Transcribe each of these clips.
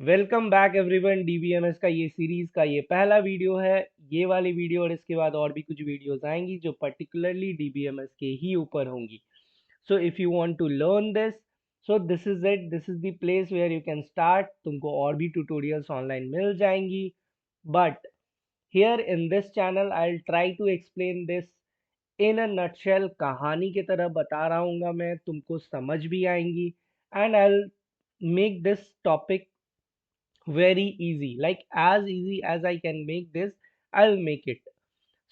Welcome back everyone. DBMS का ये series का ये पहला वीडियो है। ये वाली वीडियो और इसके बाद और भी कुछ वीडियोस आएंगी जो पर्टिकुलरली डीबीएमएस के ही ऊपर होंगी। So if you want to learn this, so this is it, this is the place where you can start. तुमको और भी ट्यूटोरियल्स ऑनलाइन मिल जाएंगी, but here in this channel I will try to explain this in a nutshell. कहानी की तरह बता रहा हूँ मैं, तुमको समझ भी आएंगी। And I will make this topic very easy, like as easy as I can make this, I'll make it.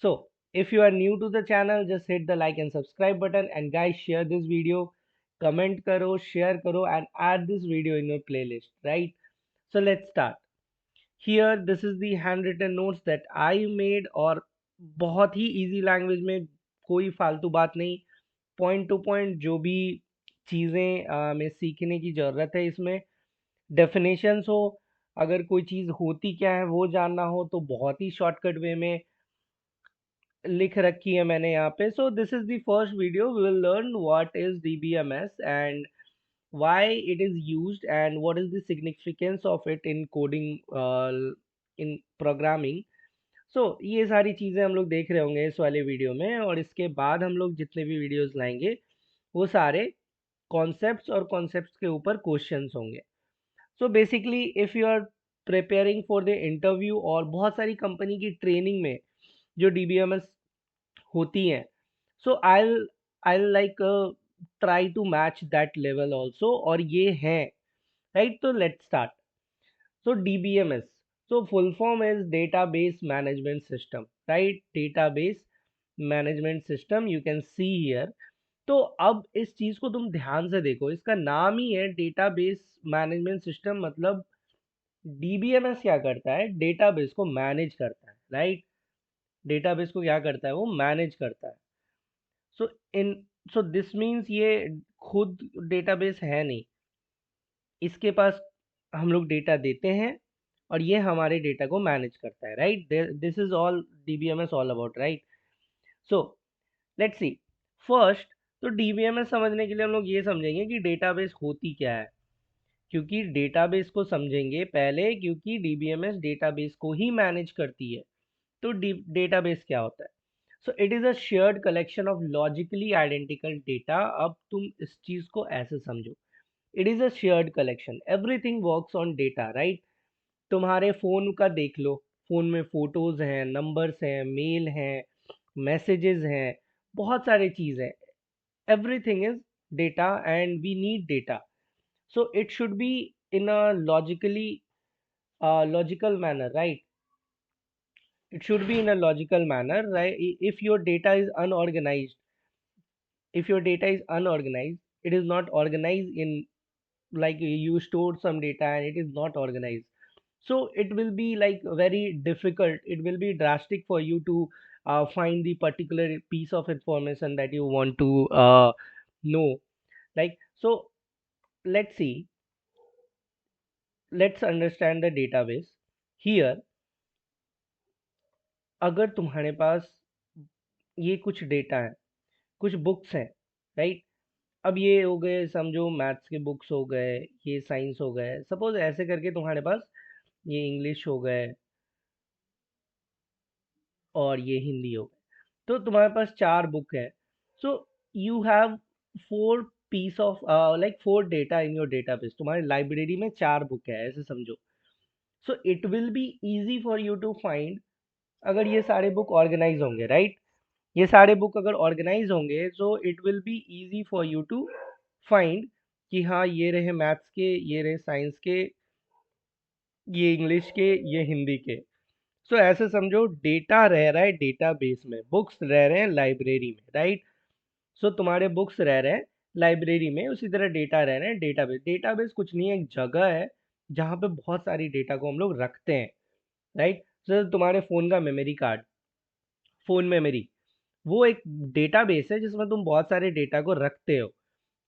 So if you are new to the channel, just hit the like and subscribe button, and guys, share this video, comment karo, share karo, and add this video in your playlist, right? So let's start. Here this is the handwritten notes that I made, और बहुत ही easy language में, कोई फालतू बात नहीं, point two point जो भी चीज़ें हमें सीखने की ज़रूरत है इसमें, डेफिनेशंस हो, अगर कोई चीज़ होती क्या है वो जानना हो तो बहुत ही शॉर्टकट वे में लिख रखी है मैंने यहाँ पे। So this is the first video, we will learn what is DBMS and why it is used and what is the significance of it in coding, in programming. So ये सारी चीज़ें हम लोग देख रहे होंगे इस वाले वीडियो में, और इसके बाद हम लोग जितने भी वीडियोस लाएंगे वो सारे कॉन्सेप्ट्स और कॉन्सेप्ट्स के ऊपर क्वेश्चंस होंगे। So basically if you are preparing for the interview, और बहुत सारी कंपनी की ट्रेनिंग में जो डीबीएमएस होती हैं, so I like try to match that level also, और ये हैं, राइट? तो let's start. So DBMS, so full form is database management system, right? Database management system, you can see here. तो अब इस चीज़ को तुम ध्यान से देखो, इसका नाम ही है डेटाबेस मैनेजमेंट सिस्टम। मतलब डीबीएमएस क्या करता है? डेटाबेस को मैनेज करता है, राइट? डेटाबेस को क्या करता है? वो मैनेज करता है। सो इन सो दिस मीन्स ये खुद डेटाबेस है नहीं, इसके पास हम लोग डेटा देते हैं और ये हमारे डेटा को मैनेज करता है, right? This is all DBMS all about, right? So let's see first. तो डीबीएमएस समझने के लिए हम लोग ये समझेंगे कि डेटाबेस होती क्या है, क्योंकि डेटाबेस को समझेंगे पहले, क्योंकि डीबीएमएस डेटाबेस को ही मैनेज करती है। तो डेटाबेस क्या होता है? So it is a shared collection of logically identical data. अब तुम इस चीज़ को ऐसे समझो, it is a shared collection, everything works on data, right? तुम्हारे फ़ोन का देख लो, फ़ोन में फ़ोटोज़ हैं, नंबर्स हैं, मेल हैं, मैसेजेस हैं, बहुत सारी चीज़ है। Everything is data and we need data. So it should be in a logical manner, right? It should be in a logical manner, right? If your data is unorganized, if your data is unorganized, it is not organized in, like you stored some data and it is not organized, so it will be like very difficult, it will be drastic for you to find the particular piece of information that you want to know. Like, so let's see, let's understand the database here. अगर तुम्हारे पास ये कुछ data है, कुछ books हैं, right? अब ये हो गए, समझो मैथ्स के बुक्स हो गए, ये साइंस हो गए, सपोज ऐसे करके तुम्हारे पास ये इंग्लिश हो गए और ये हिंदी हो गए। तो तुम्हारे पास चार बुक है। So you have four piece of, like four data in your database. तुम्हारी लाइब्रेरी में चार बुक है, ऐसे समझो। So it will be easy for you to find, अगर ये सारे बुक ऑर्गेनाइज होंगे, राइट? ये सारे बुक अगर ऑर्गेनाइज होंगे, so it will be easy for you to find कि हाँ, ये रहे मैथ्स के, ये रहे साइंस के, ये इंग्लिश के, ये हिंदी के। सो ऐसे समझो, डेटा रह रहा है डेटाबेस में, बुक्स रह रहे हैं लाइब्रेरी में, राइट? सो तुम्हारे बुक्स रह रहे हैं लाइब्रेरी में, उसी तरह डेटा रह रहे हैं डेटाबेस। डेटाबेस कुछ नहीं है, एक जगह है जहाँ पे बहुत सारी डेटा को हम लोग रखते हैं, राइट? सो तुम्हारे फ़ोन का मेमोरी कार्ड, फ़ोन मेमोरी, वो एक डेटाबेस है जिसमें तुम बहुत सारे डेटा को रखते हो।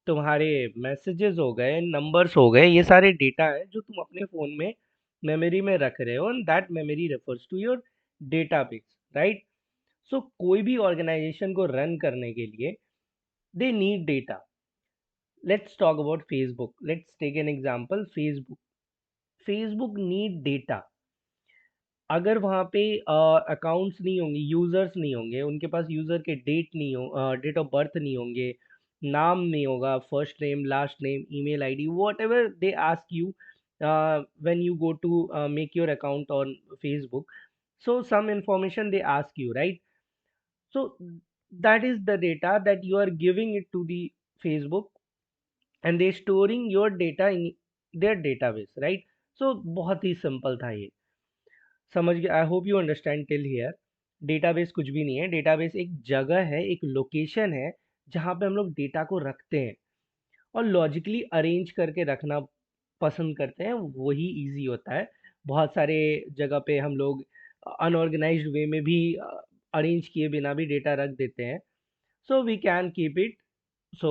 तुम्हारे मैसेजेस हो गए, नंबर्स हो गए, ये सारे डेटा है जो तुम अपने फ़ोन में मेमोरी में रख रहे हो, and that memory refers to your database, right? So कोई भी ऑर्गेनाइजेशन को रन करने के लिए they need data. Let's talk about Facebook, let's take an example, Facebook. Facebook need data. अगर वहाँ पे अकाउंट्स नहीं होंगे, यूजर्स नहीं होंगे, उनके पास यूजर के डेट ऑफ बर्थ नहीं होंगे, नाम नहीं होगा, first name, last name, email ID, what ever they ask you when you go to make your account on Facebook. So some information they ask you, right? So that is the data that you are giving it to the Facebook, and they storing your data in their database, right? So बहुत ही simple था ये, समझ गए? I hope you understand till here. Database कुछ भी नहीं है, database एक जगह है, एक लोकेशन है जहाँ पे हम लोग डेटा को रखते हैं और लॉजिकली अरेंज करके रखना पसंद करते हैं, वही इजी होता है। बहुत सारे जगह पे हम लोग अनऑर्गेनाइज्ड वे में भी अरेंज किए बिना भी डेटा रख देते हैं। So we can keep it, so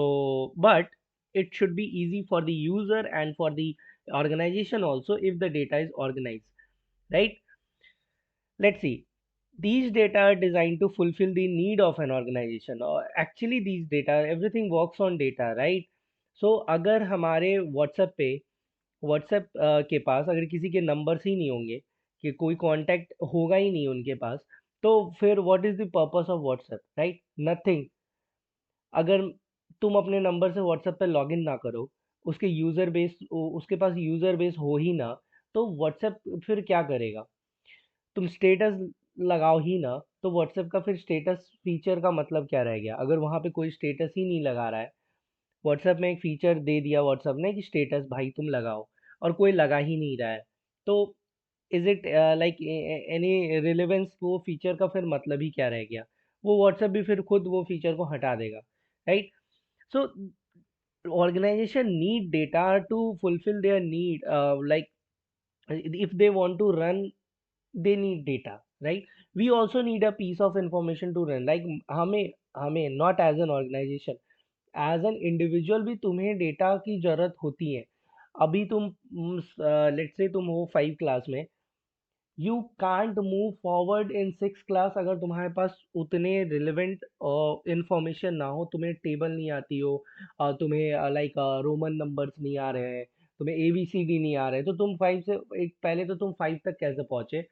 but it should be easy for the user and for the organization also if the data is organized, right? Let's see. These data are designed to fulfill the need of an organization, or actually these data, everything works on data, right? So अगर हमारे WhatsApp के पास अगर किसी के numbers ही नहीं होंगे, कि कोई कांटेक्ट होगा ही नहीं उनके पास, तो फिर what is the purpose of WhatsApp, right? Nothing. अगर तुम अपने नंबर से व्हाट्सएप पे लॉगिन ना करो, उसके पास यूजर बेस हो ही ना, तो व्हाट्सएप फिर क्या करेगा? तुम स्टेटस लगाओ ही ना, तो व्हाट्सएप का फिर स्टेटस फीचर का मतलब क्या रह गया अगर वहां पे कोई स्टेटस ही नहीं लगा रहा है? व्हाट्सएप में एक फीचर दे दिया व्हाट्सएप ने कि स्टेटस भाई तुम लगाओ, और कोई लगा ही नहीं रहा है, तो is it like any relevance? वो फीचर का फिर मतलब ही क्या रह गया? वो व्हाट्सएप भी फिर खुद वो फीचर को हटा देगा, right? So organization need data to fulfill their need, like if they want to run, they need data, right? We also need a piece of information to run, like हमें हमें not as an organization, as an individual भी तुम्हें data की जरूरत होती है। अभी तुम लेट्स से तुम हो 5 क्लास में, you can't move forward in 6 class अगर तुम्हारे पास उतने रिलेवेंट इंफॉर्मेशन ना हो, तुम्हें टेबल नहीं आती हो, तुम्हें लाइक रोमन नंबर्स नहीं आ रहे हैं, तुम्हें ABCD नहीं आ रहे, तो तुम फाइव से एक पहले तो तुम 5 तक कैसे पहुंचे?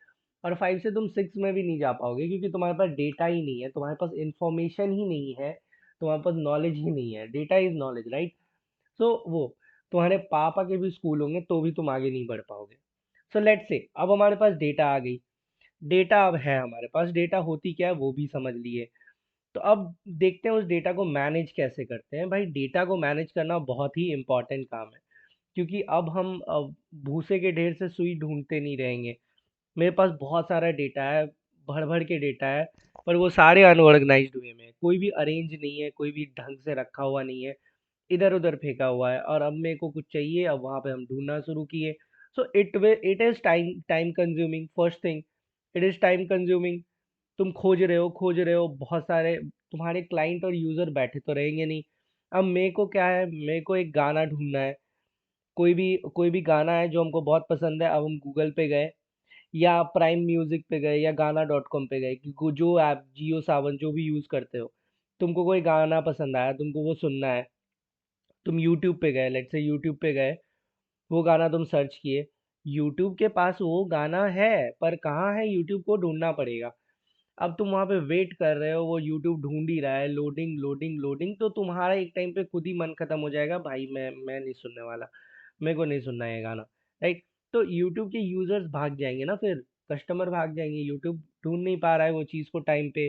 और 5 से तुम 6 में भी नहीं जा पाओगे क्योंकि तुम्हारे पास डेटा ही नहीं है, तुम्हारे पास इंफॉर्मेशन ही नहीं है, तुम्हारे पास नॉलेज ही नहीं है। Data is knowledge, right? So वो तुम्हारे पापा के भी स्कूल होंगे तो भी तुम आगे नहीं बढ़ पाओगे। सो लेट्स से अब हमारे पास डेटा आ गई, डेटा अब है हमारे पास, डेटा होती क्या है वो भी समझ लिए। तो अब देखते हैं उस डेटा को मैनेज कैसे करते हैं। भाई डेटा को मैनेज करना बहुत ही इंपॉर्टेंट काम है, क्योंकि अब हम भूसे के ढेर से सुई ढूंढते नहीं रहेंगे। मेरे पास बहुत सारा डेटा है, भर भर के डेटा है, पर वो सारे अनऑर्गेनाइज्ड वे में, कोई भी अरेंज नहीं है, कोई भी ढंग से रखा हुआ नहीं है, इधर उधर फेंका हुआ है। और अब मेरे को कुछ चाहिए, अब वहां पे हम ढूंढना शुरू किए। So it is time time consuming, first thing, it is time consuming. तुम खोज रहे हो बहुत सारे, तुम्हारे क्लाइंट और यूजर बैठे तो रहेंगे नहीं। अब मेरे को क्या है, मेरे को एक गाना ढूंढना है, कोई भी गाना है जो हमको बहुत पसंद है। अब हम गूगल पे गए या प्राइम म्यूजिक पे गए या गाना.com पे गए, कि जो ऐप, जियो सावन जो भी यूज करते हो, तुमको कोई गाना पसंद आया, तुमको वो सुनना है, तुम यूट्यूब पे गए, लेट्स से यूट्यूब पे गए, वो गाना तुम सर्च किए, यूट्यूब के पास वो गाना है, पर कहाँ है यूट्यूब को ढूंढना पड़ेगा। अब तुम वहां पे वेट कर रहे हो, वो यूट्यूब ढूंढ ही रहा है, लोडिंग लोडिंग लोडिंग, तो तुम्हारा एक टाइम पे खुद ही मन खत्म हो जाएगा, भाई मैं नहीं सुनने वाला, मेरे को नहीं सुनना है ये गाना, राइट? तो यूट्यूब के यूजर्स भाग जाएंगे ना, फिर कस्टमर भाग जाएंगे, यूट्यूब ढूंढ नहीं पा रहा है वो चीज़ को टाइम पे,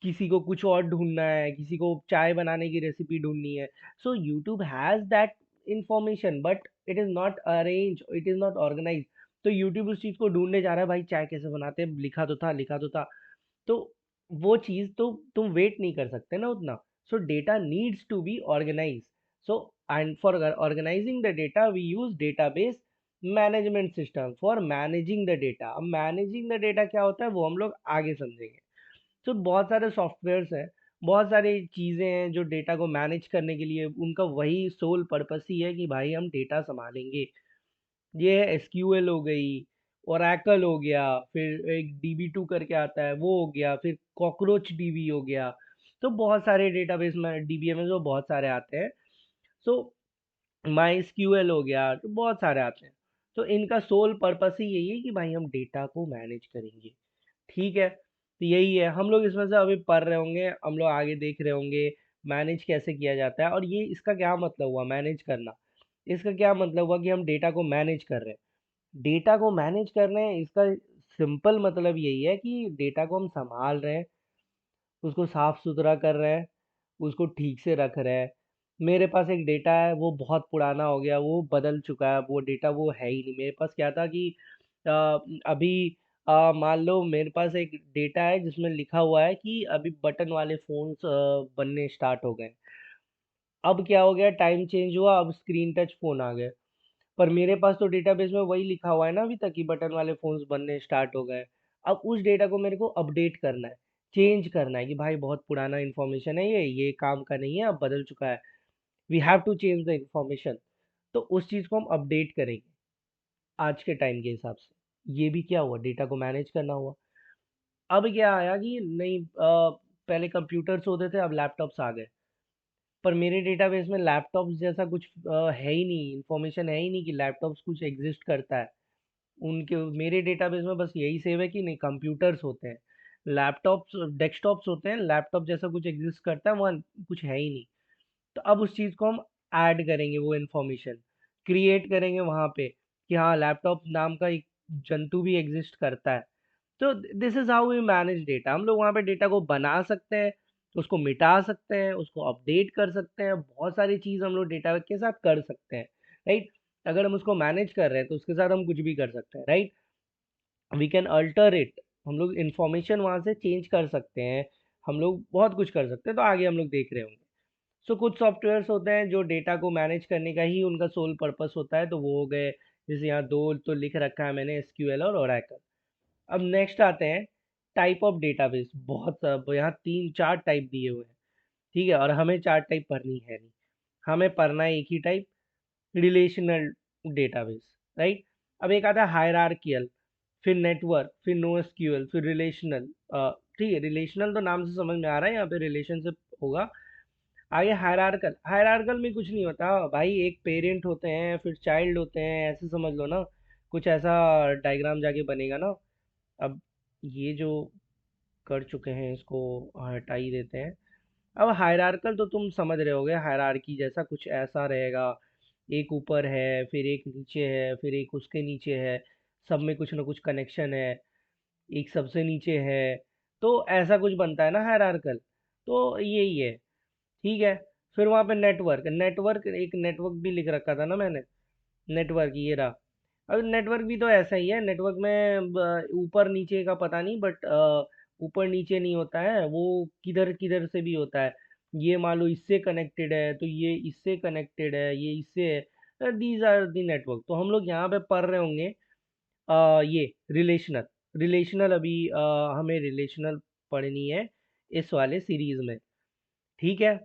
किसी को कुछ और ढूंढना है, किसी को चाय बनाने की रेसिपी ढूंढनी है। So YouTube has that information, but it is not arrange, it is not organise. तो यूट्यूब उस चीज को ढूंढने जा रहा है, भाई चाय कैसे बनाते हैं, लिखा तो था, लिखा तो था। तो वो चीज तो तुम वेट नहीं कर सकते ना उतना। So data needs to be organise. So and for organising the data we use database management system for managing the data. अब मैनेजिंग द डेटा क्या होता है वो हम लोग आगे समझेंगे। तो बहुत सारे सॉफ्टवेयर्स हैं, बहुत सारी चीज़ें हैं जो डेटा को मैनेज करने के लिए, उनका वही सोल पर्पस ही है कि भाई हम डेटा संभालेंगे। ये है एसक्यूएल हो गई, ओरेकल हो गया, फिर एक DB2 करके आता है वो हो गया, फिर कॉकरोच DB हो गया। तो बहुत सारे डेटाबेस में DBMS में बहुत सारे आते हैं। सो माई एसक्यूएल हो गया, तो बहुत सारे आते हैं। तो इनका सोल पर्पस ही यही है कि भाई हम डेटा को मैनेज करेंगे। ठीक है, तो यही है, हम लोग इसमें से अभी पढ़ रहे होंगे, हम लोग आगे देख रहे होंगे मैनेज कैसे किया जाता है। और ये इसका क्या मतलब हुआ मैनेज करना, इसका क्या मतलब हुआ कि हम डेटा को मैनेज कर रहे हैं। डेटा को मैनेज कर रहे हैं, इसका सिंपल मतलब यही है कि डेटा को हम संभाल रहे हैं, उसको साफ सुथरा कर रहे हैं, उसको ठीक से रख रहे हैं। मेरे पास एक डेटा है, वो बहुत पुराना हो गया, वो बदल चुका है, वो डेटा वो है ही नहीं मेरे पास। क्या था कि अ, अभी मान लो मेरे पास एक डेटा है जिसमें लिखा हुआ है कि अभी बटन वाले फोन्स बनने स्टार्ट हो गए। अब क्या हो गया, टाइम चेंज हुआ, अब स्क्रीन टच फोन आ गए। पर मेरे पास तो डेटाबेस में वही लिखा हुआ है ना अभी तक कि बटन वाले फोन्स बनने स्टार्ट हो गए। अब उस डेटा को मेरे को अपडेट करना है, चेंज करना है कि भाई बहुत पुराना इन्फॉर्मेशन है, ये काम का नहीं है, अब बदल चुका है। We have to change the information. तो उस चीज़ को हम अपडेट करेंगे आज के टाइम के हिसाब से। ये भी क्या हुआ, डेटा को मैनेज करना हुआ। अब क्या आया कि नहीं, पहले कंप्यूटर्स होते थे, अब लैपटॉप्स आ गए। पर मेरे डेटाबेस में लैपटॉप्स जैसा कुछ है ही नहीं, इन्फॉर्मेशन है ही नहीं कि लैपटॉप्स कुछ एग्जिस्ट करता है। उनके मेरे डेटाबेस में बस यही सेव है कि नहीं, कंप्यूटर्स होते हैं, लैपटॉप्स डेस्कटॉप्स होते हैं, लैपटॉप जैसा कुछ एग्जिस्ट करता है वहाँ कुछ है ही नहीं। तो अब उस चीज़ को हम ऐड करेंगे, वो इन्फॉर्मेशन क्रिएट करेंगे वहाँ पे कि हाँ लैपटॉप नाम का एक जंतु भी एग्जिस्ट करता है। तो this is how we manage data. हम लोग वहाँ पे डेटा को बना सकते हैं, उसको मिटा सकते हैं, उसको अपडेट कर सकते हैं, बहुत सारी चीज़ हम लोग डेटा के साथ कर सकते हैं। राइट, अगर हम उसको मैनेज कर रहे हैं तो उसके साथ हम कुछ भी कर सकते हैं। Right, we can alter it, हम लोग इंफॉर्मेशन वहाँ से चेंज कर सकते हैं, हम लोग बहुत कुछ कर सकते हैं। तो आगे हम लोग देख रहे होंगे। सो कुछ सॉफ्टवेयर्स होते हैं जो डेटा को मैनेज करने का ही उनका सोल पर्पस होता है, तो वो हो गए, जैसे यहाँ दो तो लिख रखा है मैंने, एसक्यूएल और ओरेकल। अब नेक्स्ट आते हैं टाइप ऑफ डेटाबेस। बहुत यहाँ तीन चार टाइप दिए हुए हैं। ठीक है, और हमें चार टाइप पढ़नी है नहीं, हमें पढ़ना है एक ही टाइप, रिलेशनल डेटाबेस। राइट, अब एक आता है हायरार्कियल, फिर नेटवर्क, फिर नो एसक्यूएल, फिर रिलेशनल। ठीक है, रिलेशनल तो नाम से समझ में आ रहा है, यहाँ पे रिलेशनशिप होगा। आगे हायरार्कल, हायरार्कल में कुछ नहीं होता भाई, एक पेरेंट होते हैं, फिर चाइल्ड होते हैं, ऐसे समझ लो ना, कुछ ऐसा डायग्राम जाके बनेगा ना। अब ये जो कर चुके हैं इसको हटा ही देते हैं। अब हायरार्कल तो तुम समझ रहे होगे, हायरार्की जैसा कुछ ऐसा रहेगा, एक ऊपर है, फिर एक नीचे है, फिर एक उसके नीचे है, सब में कुछ ना कुछ कनेक्शन है, एक सबसे नीचे है। तो ऐसा कुछ बनता है ना हायरार्कल, तो यही है। ठीक है, फिर वहाँ पे नेटवर्क, नेटवर्क एक नेटवर्क भी लिख रखा था ना मैंने, नेटवर्क ये रहा। अब नेटवर्क भी तो ऐसा ही है, नेटवर्क में ऊपर नीचे का पता नहीं, बट ऊपर नीचे नहीं होता है वो, किधर किधर से भी होता है। ये मान लो इससे कनेक्टेड है, तो ये इससे कनेक्टेड है, ये इससे है। These are the network. तो हम लोग यहाँ पे पढ़ रहे होंगे ये रिलेशनल। रिलेशनल अभी हमें रिलेशनल पढ़नी है इस वाले सीरीज में। ठीक है,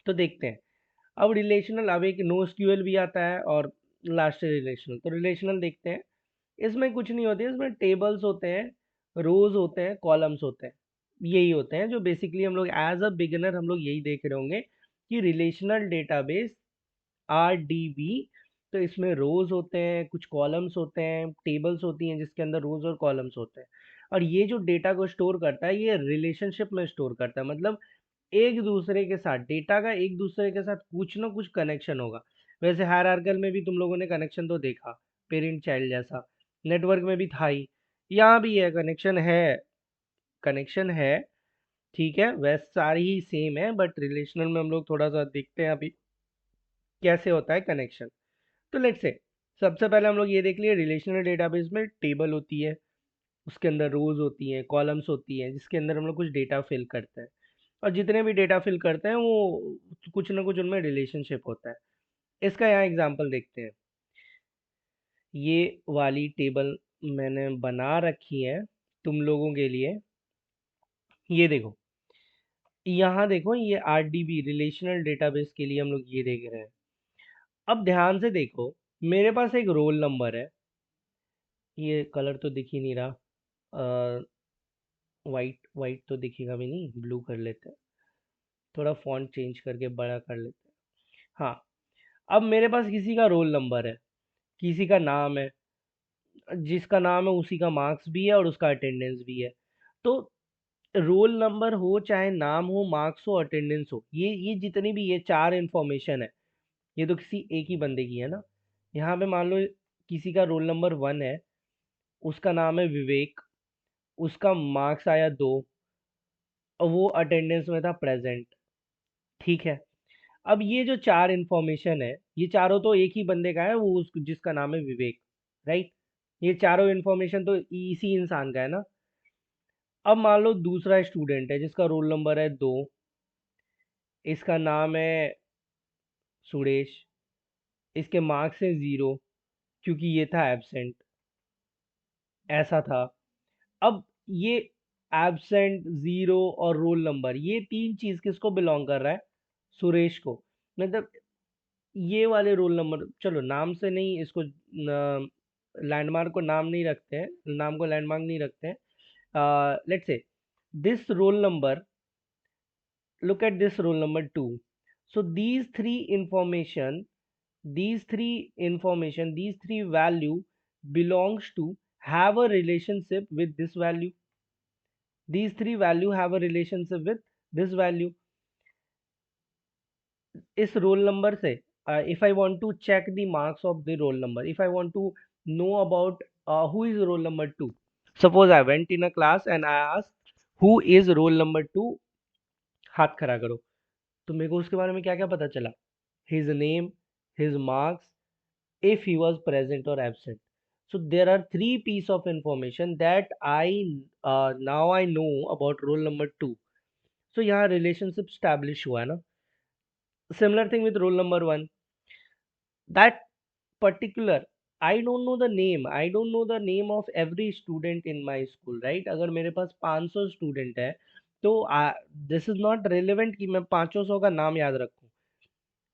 तो देखते हैं। अब रिलेशनल, अब एक नो एसक्यूएल भी आता है और लास्ट है रिलेशनल। तो रिलेशनल देखते हैं। इसमें कुछ नहीं होती है, इसमें टेबल्स होते हैं, रोज होते हैं, कॉलम्स होते हैं, यही होते हैं जो बेसिकली हम लोग एज अ बिगिनर हम लोग यही देख रहे होंगे कि रिलेशनल डेटाबेस RDB। तो इसमें रोज होते हैं, कुछ कॉलम्स होते हैं, टेबल्स होती हैं जिसके अंदर रोज और कॉलम्स होते हैं। और ये जो डेटा को स्टोर करता है ये रिलेशनशिप में स्टोर करता है, मतलब एक दूसरे के साथ डेटा का एक दूसरे के साथ कुछ ना कुछ कनेक्शन होगा। वैसे हायरार्कल में भी तुम लोगों ने कनेक्शन तो देखा, पेरेंट चाइल्ड जैसा, नेटवर्क में भी था ही, यहाँ भी है, कनेक्शन है, कनेक्शन है। ठीक है, वैसे सारी ही सेम है, बट रिलेशनल में हम लोग थोड़ा सा देखते हैं अभी कैसे होता है कनेक्शन। तो लेट्स से सबसे पहले हम लोग ये देख लिए, रिलेशनल डेटाबेस में टेबल होती है, उसके अंदर रोज होती हैं, कॉलम्स होती हैं, जिसके अंदर हम लोग कुछ डेटा फिल करते हैं। और जितने भी डेटा फिल करते हैं वो कुछ ना कुछ उनमें रिलेशनशिप होता है। इसका यहाँ एग्जांपल देखते हैं। ये वाली टेबल मैंने बना रखी है तुम लोगों के लिए। ये देखो, यहाँ देखो, ये RDB रिलेशनल डेटाबेस के लिए हम लोग ये देख रहे हैं। अब ध्यान से देखो, मेरे पास एक रोल नंबर है, ये कलर तो दिख ही नहीं रहा, वाइट वाइट तो दिखेगा भी नहीं, ब्लू कर लेते हैं, थोड़ा फॉन्ट चेंज करके बड़ा कर लेते हैं। हाँ, अब मेरे पास किसी का रोल नंबर है, किसी का नाम है, जिसका नाम है उसी का मार्क्स भी है और उसका अटेंडेंस भी है। तो रोल नंबर हो चाहे नाम हो, मार्क्स हो, अटेंडेंस हो, ये जितनी भी ये चार इंफॉर्मेशन है, ये तो किसी एक ही बंदे की है ना। यहाँ पे मान लो किसी का रोल नंबर 1 है, उसका नाम है विवेक, उसका मार्क्स आया 2 और वो अटेंडेंस में था प्रेजेंट। ठीक है। अब ये जो चार इंफॉर्मेशन है, ये चारों तो एक ही बंदे का है, वो जिसका नाम है विवेक, राइट। ये चारों इंफॉर्मेशन तो इसी इंसान का है ना। अब मान लो दूसरा स्टूडेंट है जिसका रोल नंबर है 2, इसका नाम है सुरेश, इसके मार्क्स है 0 क्योंकि ये था एब्सेंट, ऐसा था। अब ये एब्सेंट, 0 और रोल नंबर, ये तीन चीज किसको बिलोंग कर रहा है? सुरेश को। मतलब ये वाले रोल नंबर, चलो नाम से नहीं इसको, लैंडमार्क को नाम नहीं रखते हैं, नाम को लैंडमार्क नहीं रखते हैं। Let's say this roll number, look at this roll number 2. So these three value belongs to have a relationship with this value. These three value have a relationship with this value. इस roll number से if I want to check the marks of the roll number, if I want to know about who is roll number 2, suppose I went in a class and I asked who is roll number 2, हाथ खड़ा करो। तो मेरे को उसके बारे में क्या क्या पता चला? his name, his marks, if he was present or absent. So there are three piece of information that now I know about roll number 2. So यहाँ relationship establish हुआ है ना। Similar thing with roll number 1. That particular, I don't know the name of every student in my school, right? अगर मेरे पास 500 student है तो this is not relevant कि मैं 500 का नाम याद रखूं,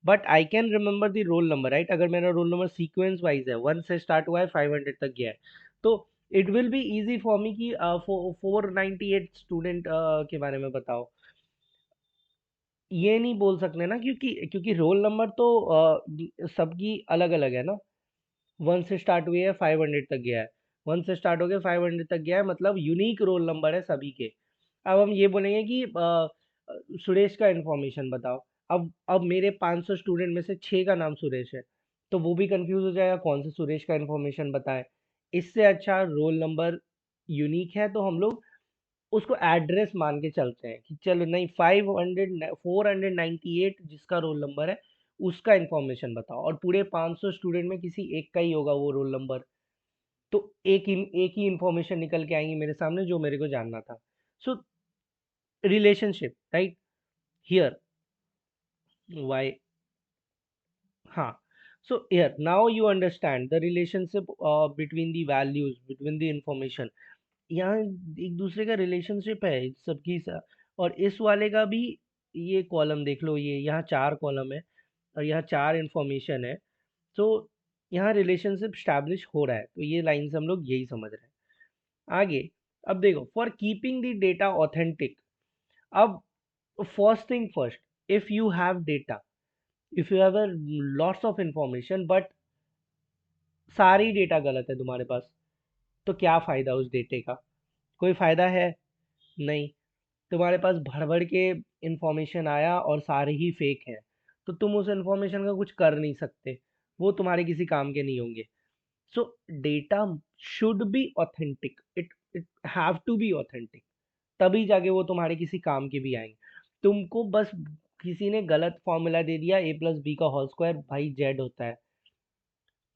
but I can remember the roll number, right. अगर मेरा रोल नंबर सीक्वेंस वाइज है, 1 से स्टार्ट हुआ है 500 तक गया है, तो it will be easy for me कि 498 स्टूडेंट के बारे में बताओ। ये नहीं बोल सकते ना, क्योंकि क्योंकि रोल नंबर तो सबकी अलग अलग है ना। 1 से स्टार्ट हुई है 500 तक गया है, 1 से स्टार्ट हो गया 500 तक गया है, मतलब यूनिक रोल नंबर है सभी के। अब हम ये बोलेंगे कि सुरेश का इंफॉर्मेशन बताओ। अब मेरे 500 स्टूडेंट में से 6 का नाम सुरेश है, तो वो भी कंफ्यूज हो जाएगा कौन से सुरेश का इंफॉर्मेशन बताएं। इससे अच्छा रोल नंबर यूनिक है तो हम लोग उसको एड्रेस मान के चलते हैं कि चलो नहीं, 498 जिसका रोल नंबर है उसका इंफॉर्मेशन बताओ, और पूरे 500 स्टूडेंट में किसी एक का ही होगा वो रोल नंबर। तो एक ही इंफॉर्मेशन निकल के आएंगी मेरे सामने जो मेरे को जानना था। सो रिलेशनशिप, राइट हियर, वाई, हाँ। So here now you understand the relationship between the values, between the information. यहाँ एक दूसरे का रिलेशनशिप है सबकी और इस वाले का भी। ये कॉलम देख लो, ये यहाँ 4 कॉलम है और यहाँ 4 इंफॉर्मेशन है। तो यहाँ रिलेशनशिप स्टैब्लिश हो रहा है, तो ये लाइन से हम लोग यही समझ रहे हैं। आगे अब देखो, for keeping the data authentic. अब first thing first, if you have data, if you have lots of information but सारी डेटा गलत है तुम्हारे पास, तो क्या फायदा उस डेटे का? कोई फायदा है नहीं। तुम्हारे पास भर भर के इंफॉर्मेशन आया और सारे ही फेक हैं, तो तुम उस इंफॉर्मेशन का कुछ कर नहीं सकते, वो तुम्हारे किसी काम के नहीं होंगे। So data should be authentic, it it have to be authentic, तभी जाके वो तुम्हारे किसी काम के भी आएंगे। तुमको बस किसी ने गलत फॉर्मूला दे दिया, A+B का होल स्क्वायर भाई जेड होता है,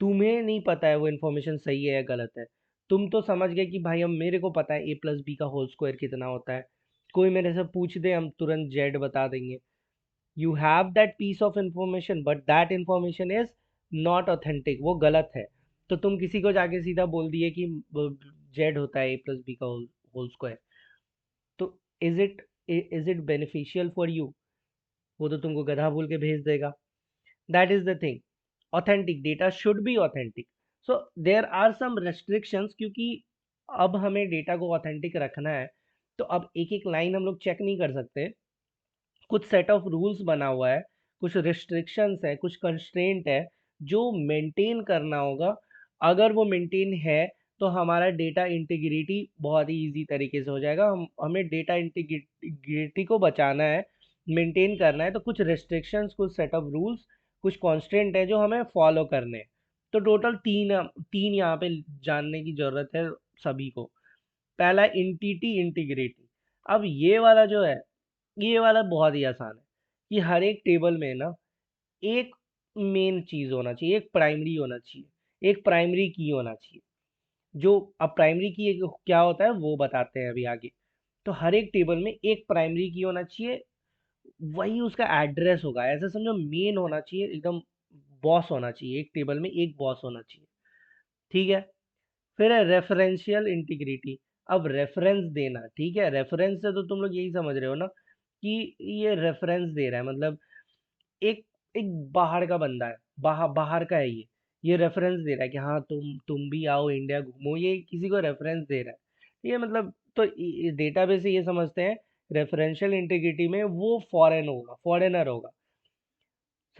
तुम्हें नहीं पता है वो इन्फॉर्मेशन सही है या गलत है। तुम तो समझ गए कि भाई हम, मेरे को पता है A+B का होल स्क्वायर कितना होता है, कोई मेरे से पूछ दे हम तुरंत जेड बता देंगे। You have that piece of information but that information is not authentic, वो गलत है। तो तुम किसी को जाके सीधा बोल दिए कि जेड होता है A+B का होल स्क्वायर, तो is it is it beneficial for you? वो तो तुमको गधा बोल के भेज देगा। That is the thing, authentic data should be authentic. So there are some restrictions, क्योंकि अब हमें डेटा को ऑथेंटिक रखना है, तो अब एक एक लाइन हम लोग चेक नहीं कर सकते। कुछ सेट ऑफ रूल्स बना हुआ है, कुछ रिस्ट्रिक्शंस है, कुछ कंस्ट्रेंट है जो मेंटेन करना होगा। अगर वो मेंटेन है तो हमारा डेटा इंटीग्रिटी बहुत ही इजी तरीके से हो जाएगा। हमें डेटा इंटीग्रिटी को बचाना है, मेंटेन करना है, तो कुछ रेस्ट्रिक्शंस, कुछ सेट ऑफ रूल्स, कुछ कॉन्स्टेंट है जो हमें फॉलो करने हैं। तो टोटल तीन तीन यहाँ पे जानने की जरूरत है सभी को। पहला एंटिटी इंटीग्रिटी। अब ये वाला जो है, ये वाला बहुत ही आसान है कि हर एक टेबल में ना एक मेन चीज होना चाहिए, एक प्राइमरी होना चाहिए, एक प्राइमरी की होना चाहिए। जो अब प्राइमरी की क्या होता है वो बताते हैं अभी आगे। तो हर एक टेबल में एक प्राइमरी की होना चाहिए, वही उसका एड्रेस होगा। ऐसा समझो मेन होना चाहिए, एकदम बॉस होना चाहिए, एक टेबल में एक बॉस होना चाहिए। ठीक है। फिर है रेफरेंशियल इंटीग्रिटी। अब रेफरेंस देना, ठीक है, रेफरेंस से तो तुम लोग यही समझ रहे हो ना कि ये रेफरेंस दे रहा है, मतलब एक एक बाहर का बंदा है, बाहर बाहर का है ये रेफरेंस दे रहा है कि हाँ तुम भी आओ इंडिया घूमो, ये किसी को रेफरेंस दे रहा है। ये मतलब तो इस डेटाबेस से ये समझते हैं रेफरेंशियल इंटीग्रिटी में वो फॉरेन होगा, फॉरेनर होगा।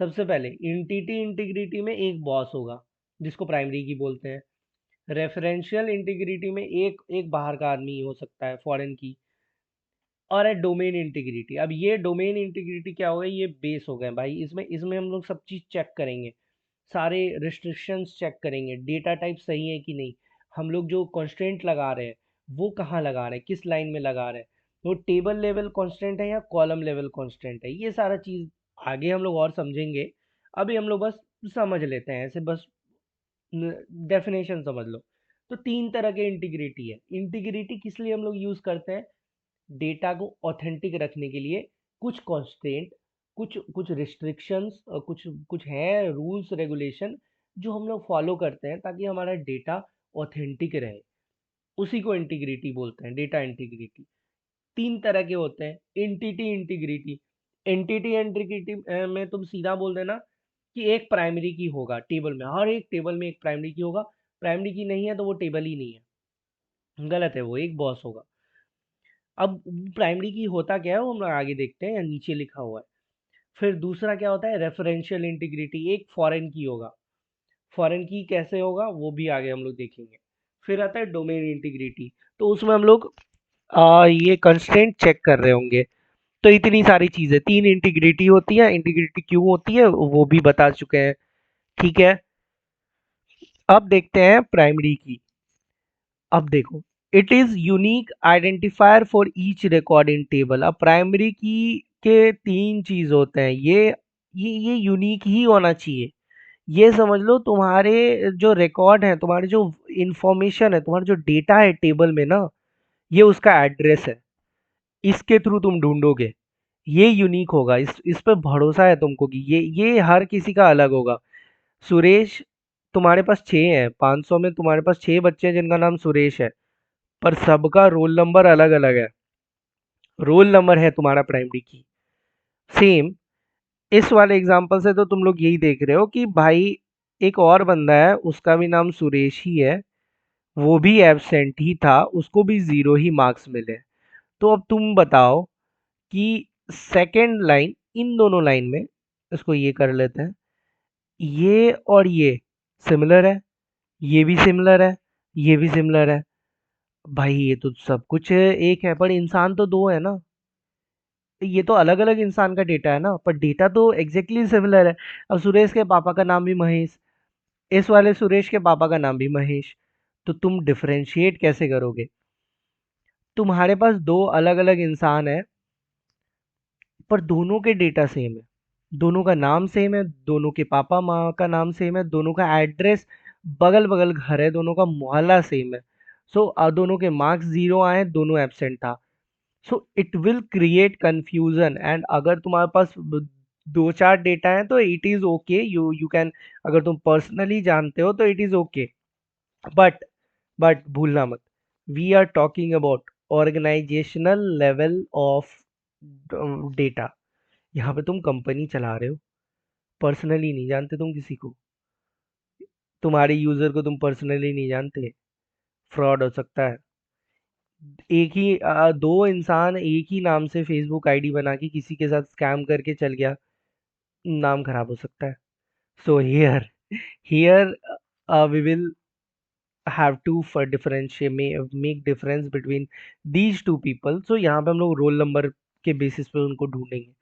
सबसे पहले एंटिटी इंटीग्रिटी में एक बॉस होगा जिसको प्राइमरी की बोलते हैं। रेफरेंशियल इंटीग्रिटी में एक एक बाहर का आदमी हो सकता है, फॉरेन की। और है डोमेन इंटीग्रिटी। अब ये डोमेन इंटीग्रिटी क्या होगा, ये बेस हो गए भाई। इसमें इसमें हम लोग सब चीज़ चेक करेंगे, सारे रिस्ट्रिक्शंस चेक करेंगे, डेटा टाइप सही है कि नहीं, हम लोग जो कॉन्स्टेंट लगा रहे हैं वो कहाँ लगा रहे हैं, किस लाइन में लगा रहे हैं, वो टेबल लेवल कॉन्स्टेंट है या कॉलम लेवल कॉन्स्टेंट है, ये सारा चीज़ आगे हम लोग और समझेंगे। अभी हम लोग बस समझ लेते हैं ऐसे, बस डेफिनेशन समझ लो। तो तीन तरह के इंटीग्रिटी है। इंटीग्रिटी किस लिए हम लोग यूज़ करते हैं, डेटा को ऑथेंटिक रखने के लिए। कुछ कॉन्स्टेंट, कुछ कुछ रिस्ट्रिक्शंस और कुछ कुछ है रूल्स रेगुलेशन जो हम लोग फॉलो करते हैं ताकि हमारा डेटा ऑथेंटिक रहे। उसी को इंटीग्रिटी बोलते हैं, डेटा इंटीग्रिटी। तीन तरह के होते हैं। Entity integrity. एंटिटी इंटीग्रिटी में तुम सीधा बोल देना कि एक प्राइमरी की होगा टेबल में, हर एक टेबल में एक प्राइमरी की होगा। प्राइमरी की नहीं है तो वो टेबल ही नहीं है, गलत है, वो एक बॉस होगा। अब प्राइमरी की होता क्या है वो हम लोग आगे देखते हैं, या नीचे लिखा हुआ है। फिर दूसरा क्या होता है, रेफरेंशियल इंटीग्रिटी, एक फॉरेन की होगा। फॉरेन की कैसे होगा वो भी आगे हम लोग देखेंगे। फिर आता है डोमेन इंटीग्रिटी। तो उसमें हम लोग ये कंस्ट्रेंट चेक कर रहे होंगे। तो इतनी सारी चीजें, तीन इंटीग्रिटी होती है, इंटीग्रिटी क्यों होती है वो भी बता चुके हैं। ठीक है। अब देखते हैं प्राइमरी की। अब देखो, it is unique identifier for each record in table. अब प्राइमरी की के तीन चीज होते हैं, ये यूनिक ही होना चाहिए। ये समझ लो तुम्हारे जो रिकॉर्ड है, तुम्हारे जो इंफॉर्मेशन है, तुम्हारा जो डेटा है टेबल में ना, ये उसका एड्रेस है, इसके थ्रू तुम ढूंढोगे। ये यूनिक होगा, इस पे भरोसा है तुमको कि ये हर किसी का अलग होगा। सुरेश, तुम्हारे पास 6 हैं, 500 में तुम्हारे पास 6 बच्चे हैं जिनका नाम सुरेश है, पर सबका रोल नंबर अलग अलग है। रोल नंबर है तुम्हारा प्राइमरी की। सेम इस वाले एग्जांपल से तो तुम लोग यही देख रहे हो कि भाई एक और बंदा है, उसका भी नाम सुरेश ही है, वो भी एब्सेंट ही था, उसको भी 0 ही मार्क्स मिले। तो अब तुम बताओ कि सेकेंड लाइन, इन दोनों लाइन में, इसको ये कर लेते हैं, ये और ये सिमिलर है, ये भी सिमिलर है, ये भी सिमिलर है। भाई ये तो सब कुछ एक है, पर इंसान तो दो है ना। ये तो अलग अलग इंसान का डेटा है ना, पर डेटा तो एग्जैक्टली सिमिलर है। अब सुरेश के पापा का नाम भी महेश, इस वाले सुरेश के पापा का नाम भी महेश, तो तुम डिफरेंशिएट कैसे करोगे। तुम्हारे पास दो अलग अलग इंसान है, पर दोनों के डेटा सेम है, दोनों का नाम सेम है, दोनों के पापा माँ का नाम सेम है, दोनों का एड्रेस बगल बगल घर है, दोनों का मोहल्ला सेम है। सो दोनों के मार्क्स 0 आए, दोनों एब्सेंट था। सो it will create confusion. And अगर तुम्हारे पास दो चार डेटा है तो it is okay, you can, अगर तुम पर्सनली जानते हो तो इट इज ओके। बट भूलना मत, we are talking about organisational level of data. यहाँ पे तुम कंपनी चला रहे हो, पर्सनली नहीं जानते तुम किसी को, तुम्हारे यूजर को तुम पर्सनली नहीं जानते, फ्रॉड हो सकता है। एक ही दो इंसान एक ही नाम से फेसबुक आईडी बना के किसी के साथ स्कैम करके चल गया, नाम खराब हो सकता है। So here Here we will have to for differentiate make difference between these two people. So यहाँ पे हम लोग रोल नंबर के बेसिस पे उनको ढूंढेंगे।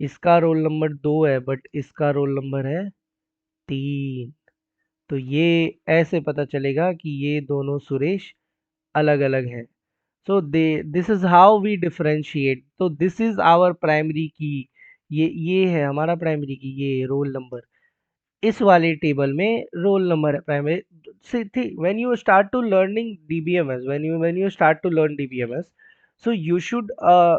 इसका रोल नंबर 2 है बट इसका रोल नंबर है 3। तो ये ऐसे पता चलेगा कि ये दोनों सुरेश अलग अलग हैं। So they this is how we differentiate. तो this is our primary key. ये है हमारा प्राइमरी की, ये रोल नंबर। इस वाले टेबल में रोल नंबर है primary. see when you start to learning dbms, when you start to learn dbms, so you should uh,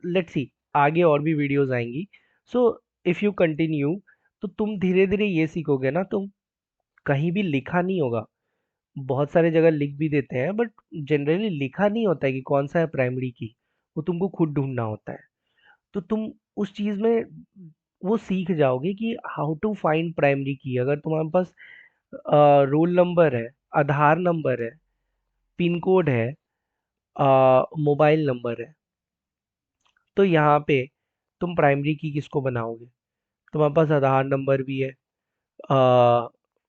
let's see, आगे और भी वीडियोस आएंगी। सो इफ यू कंटिन्यू, तो तुम धीरे धीरे ये सीखोगे ना, तुम कहीं भी लिखा नहीं होगा। बहुत सारे जगह लिख भी देते हैं बट जनरली लिखा नहीं होता है कि कौन सा है प्राइमरी की। वो तुमको खुद ढूंढना होता है। तो तुम उस चीज में वो सीख जाओगे कि हाउ टू फाइंड प्राइमरी की। अगर तुम्हारे पास रोल नंबर है, आधार नंबर है, पिन कोड है, मोबाइल नंबर है, तो यहाँ पे तुम प्राइमरी की किसको बनाओगे? तुम्हारे पास आधार नंबर भी है,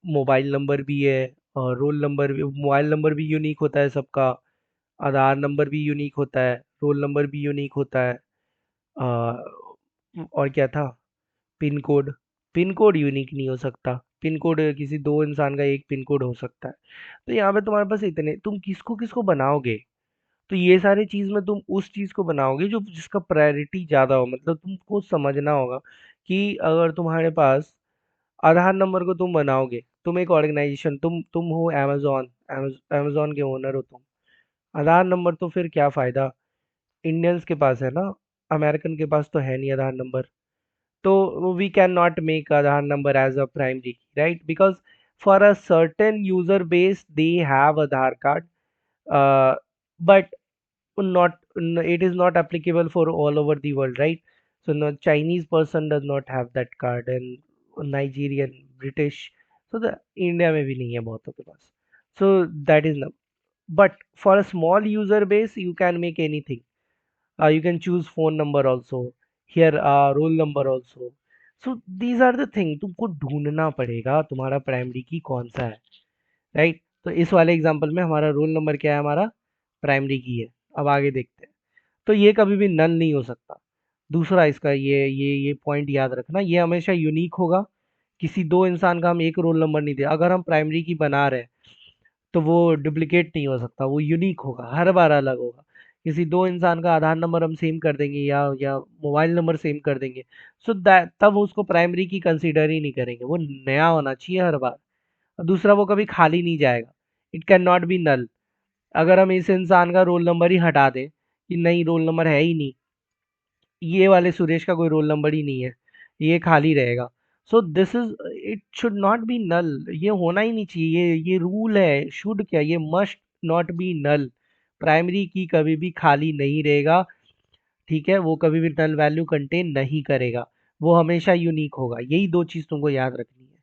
मोबाइल नंबर भी है, और रोल नंबर भी। मोबाइल नंबर भी यूनिक होता है सबका, आधार नंबर भी यूनिक होता है, रोल नंबर भी यूनिक होता है। अ, और क्या था? Pin code. Pin code unique नहीं हो सकता। पिन कोड किसी दो इंसान का एक पिन कोड हो सकता है। तो यहाँ पे तुम्हारे पास इतने, तुम किसको किसको बनाओगे? तो ये सारी चीज में तुम उस चीज को बनाओगे जो जिसका प्रायोरिटी ज्यादा हो। मतलब तुमको समझना होगा कि अगर तुम्हारे पास आधार नंबर को तुम बनाओगे, तुम एक ऑर्गेनाइजेशन, तुम हो amazon, amazon के ओनर हो तुम। आधार नंबर तो फिर क्या फायदा? इंडियंस के पास है ना, अमेरिकन के पास तो है नहीं आधार नंबर। तो we cannot make Aadhaar number as a primary key, right? Because for a certain user base, they have Aadhaar card, uh, but not it is not applicable for all over the world, right? So no Chinese person does not have that card, and Nigerian, British, so the India में भी नहीं है बहुतों के पास। So that is not. But for a small user base, you can make anything. You can choose phone number also, here roll number also. So these are the thing, तुमको ढूंढना पड़ेगा तुम्हारा प्राइमरी की कौन सा है, राइट? तो इस वाले एग्जांपल में हमारा रोल नंबर क्या है? हमारा प्राइमरी की है। अब आगे देखते हैं। तो ये कभी भी नल नहीं हो सकता। दूसरा इसका ये पॉइंट याद रखना, ये हमेशा यूनिक होगा। किसी दो इंसान का हम एक रोल नंबर नहीं दे। अगर हम प्राइमरी की बना रहे हैं तो वो डुप्लीकेट नहीं हो सकता, वो यूनिक होगा, हर बार अलग होगा। किसी दो इंसान का आधार नंबर हम सेम कर देंगे या मोबाइल नंबर सेम कर देंगे, सो दैट तब उसको प्राइमरी की कंसीडर ही नहीं करेंगे। वो नया होना चाहिए हर बार। और दूसरा, वो कभी खाली नहीं जाएगा। It can not be null. अगर हम इस इंसान का रोल नंबर ही हटा दें कि नहीं रोल नंबर है ही नहीं, ये वाले सुरेश का कोई रोल नंबर ही नहीं है, ये खाली रहेगा। So this is, it should not be null. ये होना ही नहीं चाहिए। ये रूल है, शुड क्या, ये must not be null. Primary की कभी भी खाली नहीं रहेगा, ठीक है? वो कभी भी नल वैल्यू कंटेन नहीं करेगा, वो हमेशा यूनिक होगा। यही दो चीज तुमको याद रखनी है।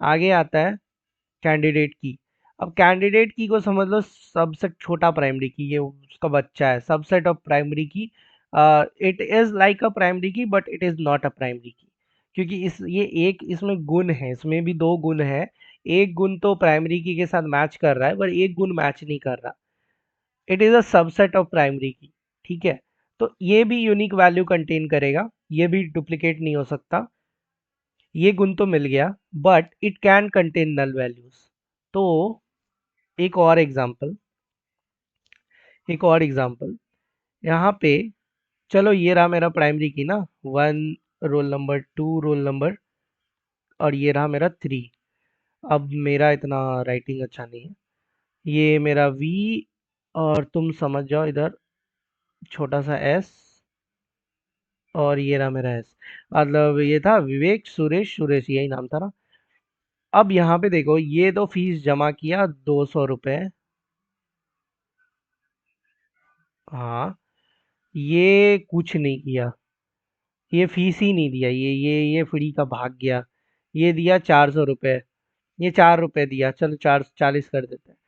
आगे आता है कैंडिडेट की। अब कैंडिडेट की को समझ लो सबसे छोटा प्राइमरी की, ये उसका बच्चा है, subset of primary key. It is like a primary key but it is not a primary key, क्योंकि इस ये एक इसमें गुण है, इसमें भी दो गुण है। एक गुण तो प्राइमरी की के साथ मैच कर रहा है पर एक गुण मैच नहीं कर रहा। It is a subset of primary की, ठीक है? तो ये भी यूनिक वैल्यू कंटेन करेगा, ये भी डुप्लीकेट नहीं हो सकता। ये गुण तो मिल गया, but it can contain null values. तो एक और एग्जांपल, एक और एग्जांपल यहाँ पे। चलो ये रहा मेरा प्राइमरी की ना, 1 रोल नंबर, 2 रोल नंबर, और ये रहा मेरा 3। अब मेरा इतना राइटिंग अच्छा नहीं है, ये मेरा V, और तुम समझ जाओ इधर छोटा सा S, और ये रहा मेरा S। मतलब ये था विवेक, सुरेश, सुरेश यही नाम था ना। अब यहाँ पे देखो, ये तो फीस जमा किया 200 रुपये। हाँ, ये कुछ नहीं किया, ये फीस ही नहीं दिया, ये फ्री का भाग गया। ये दिया 400 रुपये, ये 4 रुपये दिया, चलो 40 कर देते हैं।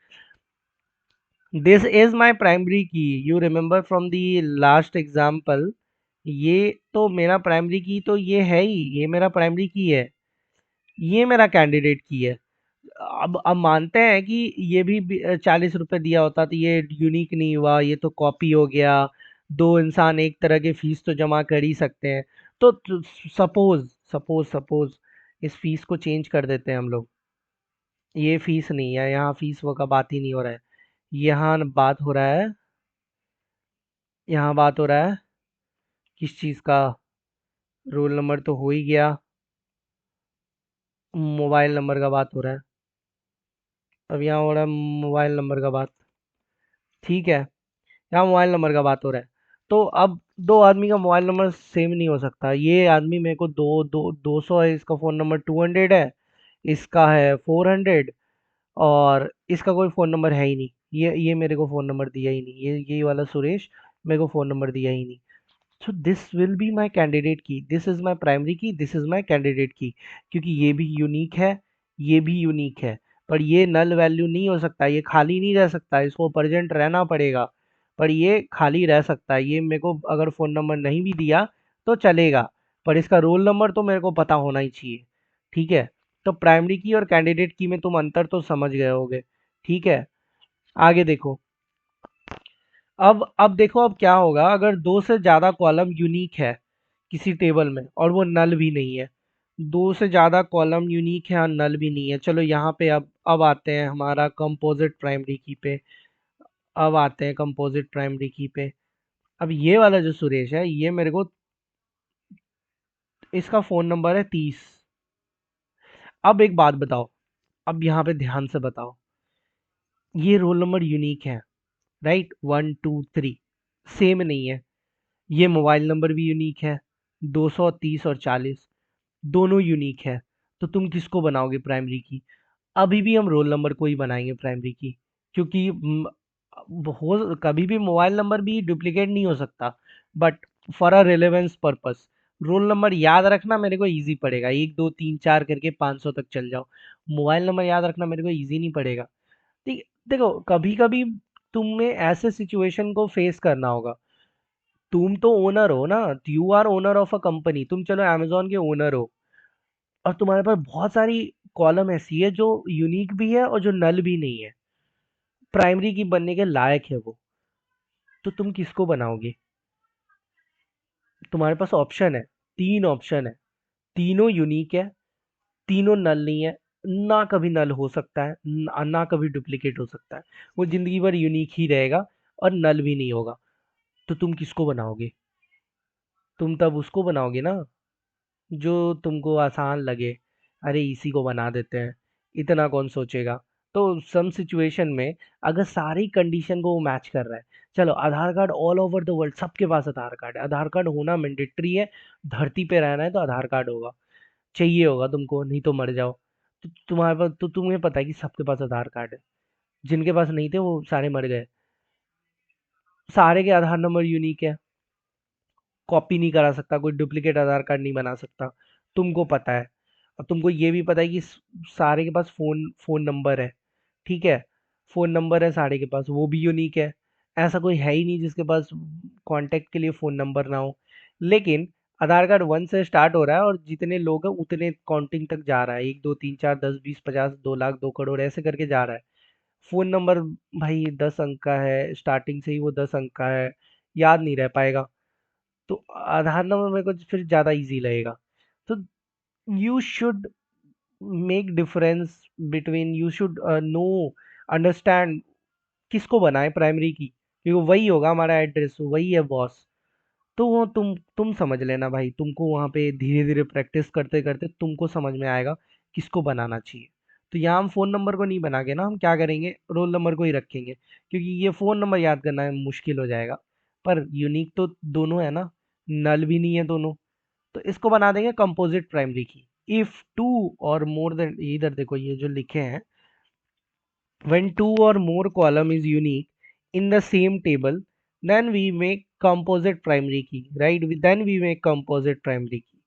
दिस इज माई प्राइमरी की, you remember from the last example. ये तो मेरा प्राइमरी की तो ये है ही, ये मेरा प्राइमरी की है। ये मेरा कैंडिडेट की है। अब मानते हैं कि ये भी 40 रुपए दिया होता तो ये यूनिक नहीं हुआ, ये तो कॉपी हो गया। दो इंसान एक तरह के फीस तो जमा कर ही सकते हैं। तो सपोज सपोज सपोज इस फीस को चेंज कर देते हैं हम लोग। ये फीस नहीं है, यहाँ फीस वो का बात ही नहीं हो रहा है। यहाँ बात हो रहा है, यहाँ बात हो रहा है किस चीज़ का? रोल नंबर तो हो ही गया, मोबाइल नंबर का बात हो रहा है। अब यहाँ हो रहा है मोबाइल नंबर का बात। ठीक है, यहाँ मोबाइल नंबर का बात हो रहा है। तो अब दो आदमी का मोबाइल नंबर सेम नहीं हो सकता। ये आदमी मेरे को दो दो 200 है, इसका फ़ोन नंबर 200 है, इसका है 400, और इसका कोई फ़ोन नंबर है ही नहीं। ये मेरे को फ़ोन नंबर दिया ही नहीं, ये वाला सुरेश मेरे को फ़ोन नंबर दिया ही नहीं। So this will be my candidate की, दिस इज माय प्राइमरी की, दिस इज माय कैंडिडेट की। क्योंकि ये भी यूनिक है, ये भी यूनिक है। पर ये नल वैल्यू नहीं हो सकता, ये खाली नहीं रह सकता, इसको प्रेजेंट रहना पड़ेगा। पर ये खाली रह सकता है। ये मेरे को अगर फ़ोन नंबर नहीं भी दिया तो चलेगा, पर इसका रोल नंबर तो मेरे को पता होना ही चाहिए। ठीक है, तो प्राइमरी की और कैंडिडेट की में तुम अंतर तो समझ गए होगे। ठीक है, आगे देखो। अब देखो, अब क्या होगा अगर दो से ज्यादा कॉलम यूनिक है किसी टेबल में और वो नल भी नहीं है। दो से ज्यादा कॉलम यूनिक है और नल भी नहीं है। चलो यहाँ पे अब आते हैं हमारा कंपोजिट प्राइमरी की पे। अब आते हैं कंपोजिट प्राइमरी की पे। अब ये वाला जो सुरेश है, ये मेरे को, इसका फोन नंबर है 30। अब एक बात बताओ, अब यहाँ पे ध्यान से बताओ, ये रोल नंबर यूनिक है, राइट? 1 2 3 सेम नहीं है। ये मोबाइल नंबर भी यूनिक है, 230 और 40 दोनों यूनिक है। तो तुम किसको बनाओगे प्राइमरी की? अभी भी हम रोल नंबर को ही बनाएंगे प्राइमरी की, क्योंकि हो कभी भी मोबाइल नंबर भी डुप्लीकेट नहीं हो सकता। But for a relevance purpose, roll number याद रखना मेरे को इजी पड़ेगा, 1 2 3 4 करके 500 तक चल जाओ। मोबाइल नंबर याद रखना मेरे को इजी नहीं पड़ेगा। ठीक, देखो कभी कभी तुम्हें ऐसे सिचुएशन को फेस करना होगा। तुम तो ओनर हो ना, you are owner of a company, तुम चलो अमेजोन के ओनर हो, और तुम्हारे पास बहुत सारी कॉलम ऐसी है जो यूनिक भी है और जो नल भी नहीं है, प्राइमरी की बनने के लायक है वो। तो तुम किसको बनाओगे? तुम्हारे पास ऑप्शन है, 3 ऑप्शन है, तीनों यूनिक है, तीनों नल नहीं है। ना कभी नल हो सकता है, ना कभी डुप्लीकेट हो सकता है। वो जिंदगी भर यूनिक ही रहेगा और नल भी नहीं होगा। तो तुम किसको बनाओगे? तुम तब उसको बनाओगे ना जो तुमको आसान लगे। अरे इसी को बना देते हैं, इतना कौन सोचेगा। तो सम सिचुएशन में अगर सारी कंडीशन को वो मैच कर रहा है, चलो Aadhaar card all over the world सबके पास आधार कार्ड है, आधार कार्ड होना मैंडेटरी है। धरती पे रहना है तो आधार कार्ड होगा, चाहिए होगा तुमको, नहीं तो मर जाओ। तो तुम्हारे पास, तो तुम्हें पता है कि सबके पास आधार कार्ड है, जिनके पास नहीं थे वो सारे मर गए। सारे के आधार नंबर यूनिक है, कॉपी नहीं करा सकता, कोई डुप्लीकेट आधार कार्ड नहीं बना सकता, तुमको पता है। और तुमको ये भी पता है कि सारे के पास फोन फोन नंबर है। ठीक है, फोन नंबर है सारे के पास, वो भी यूनिक है। ऐसा कोई है ही नहीं जिसके पास कांटेक्ट के लिए फोन नंबर ना हो। लेकिन आधार कार्ड 1 से स्टार्ट हो रहा है और जितने लोग हैं उतने काउंटिंग तक जा रहा है, 1 2 3 4 10 20 50 2 लाख 2 करोड़ ऐसे करके जा रहा है। फोन नंबर भाई 10 अंक का है, स्टार्टिंग से ही वो 10 अंक का है, याद नहीं रह पाएगा। तो आधार नंबर मेरे को फिर ज़्यादा इजी लगेगा। तो you should make difference between, you should know, understand किसको बनाए प्राइमरी की, क्योंकि वही होगा हमारा एड्रेस, वही है बॉस। तो वो तुम समझ लेना भाई, तुमको वहाँ पे धीरे धीरे प्रैक्टिस करते करते तुमको समझ में आएगा किसको बनाना चाहिए। तो यहाँ हम फोन नंबर को नहीं बना के ना, हम क्या करेंगे, रोल नंबर को ही रखेंगे, क्योंकि ये फोन नंबर याद करना मुश्किल हो जाएगा। पर यूनिक तो दोनों है ना, नल भी नहीं है दोनों। तो इसको बना देंगे कंपोजिट प्राइमरी की। इफ टू और मोर देन, इधर देखो ये जो लिखे हैं, when two or more column is unique in the same table, then we make composite primary key, right? Then we make composite primary key।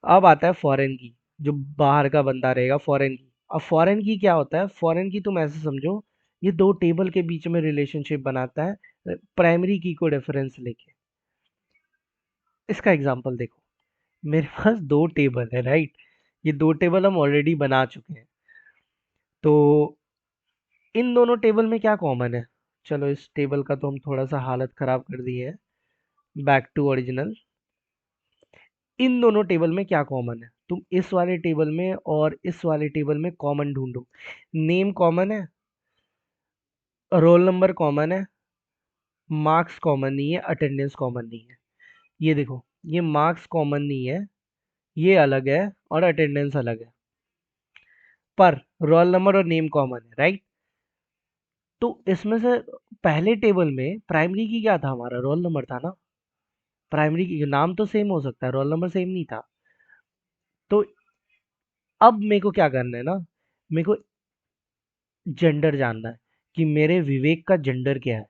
अब आता है फॉरेन की, जो बाहर का बंदा रहेगा फॉरेन की। अब फॉरेन की क्या होता है, फॉरेन की तुम ऐसे समझो, ये दो टेबल के बीच में रिलेशनशिप बनाता है प्राइमरी की को रेफरेंस लेके। इसका एग्जांपल देखो, मेरे पास दो टेबल है, राइट? ये 2 टेबल हम ऑलरेडी बना चुके हैं। तो इन दोनों टेबल में क्या कॉमन है? चलो इस टेबल का तो हम थोड़ा सा हालत खराब कर दिए है। Back to original. इन दोनों टेबल में क्या कॉमन है? तुम इस वाले टेबल में और इस वाले टेबल में कॉमन ढूंढो। नेम कॉमन है, रोल नंबर कॉमन है, मार्क्स कॉमन नहीं है, अटेंडेंस कॉमन नहीं है। ये देखो, ये मार्क्स कॉमन नहीं है, ये अलग है और अटेंडेंस अलग है, पर रोल नंबर और नेम कॉमन है, राइट? तो इसमें से पहले टेबल में प्राइमरी की क्या था? हमारा रोल नंबर था ना। प्राइमरी की नाम तो सेम हो सकता है, रोल नंबर सेम नहीं था। तो अब मेरे को क्या करना है ना, मेरे को जेंडर जानना है कि मेरे विवेक का जेंडर क्या है।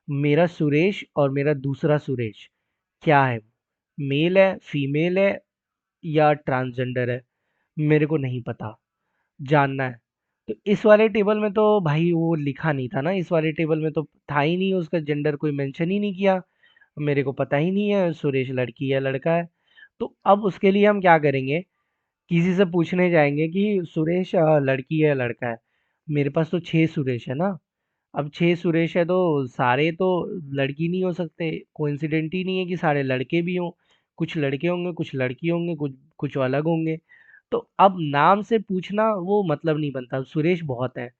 मेरा सुरेश और मेरा दूसरा सुरेश क्या है? मेल है, फीमेल है या ट्रांसजेंडर है? मेरे को नहीं पता, जानना है। तो इस वाले टेबल में तो भाई वो लिखा नहीं था ना, इस वाले टेबल में तो था ही नहीं, उसका जेंडर कोई मेंशन ही नहीं किया। मेरे को पता ही नहीं है सुरेश लड़की है लड़का है। तो अब उसके लिए हम क्या करेंगे, किसी से पूछने जाएंगे कि सुरेश लड़की है लड़का है। मेरे पास तो 6 सुरेश है ना। अब 6 सुरेश है तो सारे तो लड़की नहीं हो सकते, कोइंसिडेंट ही नहीं है कि सारे लड़के भी हों। कुछ लड़के होंगे, कुछ लड़की होंगे, कुछ कुछ अलग होंगे। तो अब नाम से पूछना वो मतलब नहीं बनता, सुरेश बहुत है।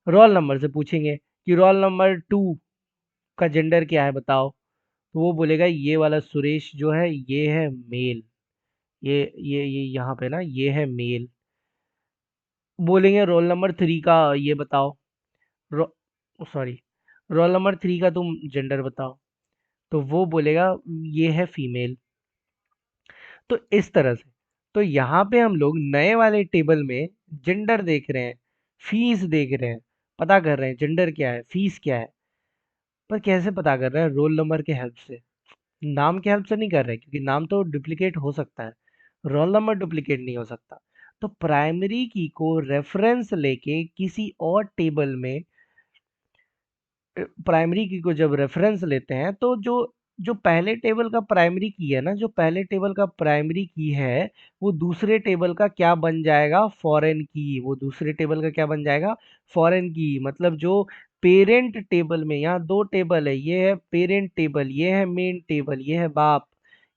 रोल नंबर से पूछेंगे कि रोल नंबर 2 का जेंडर क्या है बताओ। तो वो बोलेगा ये वाला सुरेश जो है ये है मेल। ये यहाँ पे ना ये है मेल। बोलेंगे रोल नंबर 3 का ये बताओ। रो सॉरी, रोल नंबर 3 का तुम जेंडर बताओ। तो वो बोलेगा ये है फीमेल। तो इस तरह से, तो यहाँ पे हम लोग नए वाले टेबल में जेंडर देख रहे हैं, फीस देख रहे हैं, पता कर रहे हैं जेंडर क्या है, फीस क्या है। पर कैसे पता कर रहे हैं? रोल नंबर के हेल्प से। नाम के हेल्प से नहीं कर रहे, क्योंकि नाम तो डुप्लीकेट हो सकता है, रोल नंबर डुप्लीकेट नहीं हो सकता। तो प्राइमरी की को रेफरेंस लेके किसी और टेबल में, प्राइमरी की को जब रेफरेंस लेते हैं तो जो जो पहले टेबल का प्राइमरी की है ना, जो पहले टेबल का प्राइमरी की है, वो दूसरे टेबल का क्या बन जाएगा? फॉरेन की। वो दूसरे टेबल का क्या बन जाएगा? फॉरेन की। मतलब जो पेरेंट टेबल में, यहाँ 2 टेबल है, ये है पेरेंट टेबल, ये है मेन टेबल, ये है बाप।